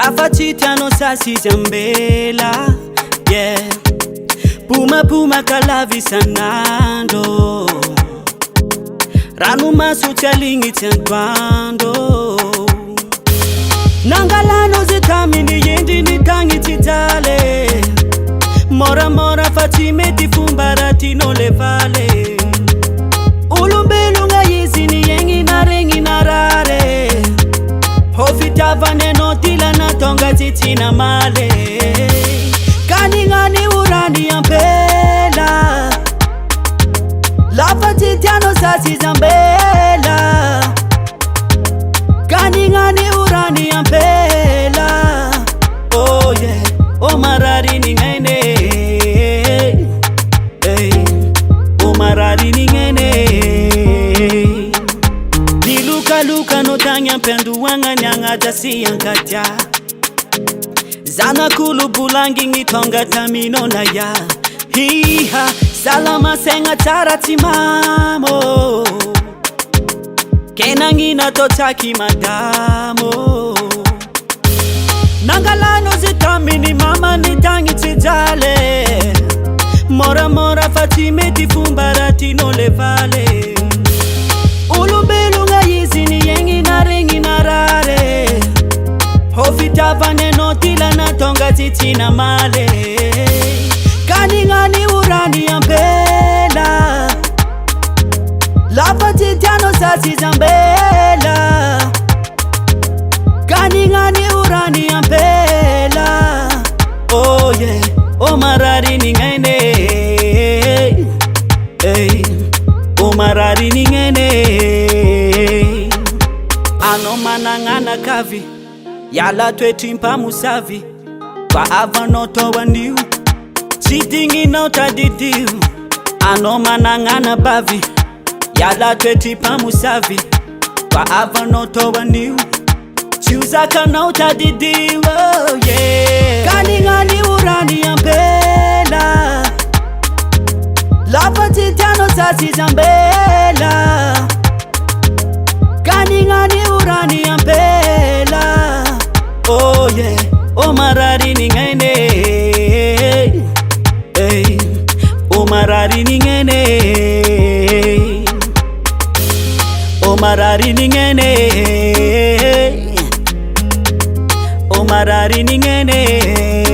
Lafachita no sasi zambela, yeah. Puma puma kalavi sanando, ranuma suchalingi tentwando. Nangalano zitamini yendi nitangi titale, mora mora fatimeti fumbarati no levale. Ulumbelunga yizini yengi narengi narare, hofita vaneno tila na tonga titina male. Kaningani urani ampela, lava titiano sasi zambela. Kaningani urani ampela, oh yeah, oh marari ningene, hey, oh marari ningene. Niluka luka no tanya pendu wanga nyanga jasi yankaja. Zana kulu bulangi ngitonga tamino na ya. Hiha salama senga tarati mamo, kenangina totaki madamo. Nangalano zitamini mama nitangi tijale, mora mora fatimeti fumbarati no levale. Ulumbelunga yizini yengi narengi narare, hofita vaneno tila na tonga titina male. Kaningani urani ampela, lava titiano sasi zambela. Kaningani urani ampela, oh yeah, oh marari ningene, hey, oh marari ningene. Ano manangana kavi, yala twetimpa musavi, kwa avanoto wandiu, cheating out adidiu. Ano manangana bavi, yala twetimpa musavi, kwa avanoto wandiu, chuza kanauta adidiu, oh yeah. Kaningani urani ampela, lava titiano sasi zambela. Kaningani urani ampela, oh yeah, oh marari ningene, hey, oh marari ningene, oh marari ningene, oh marari ningene.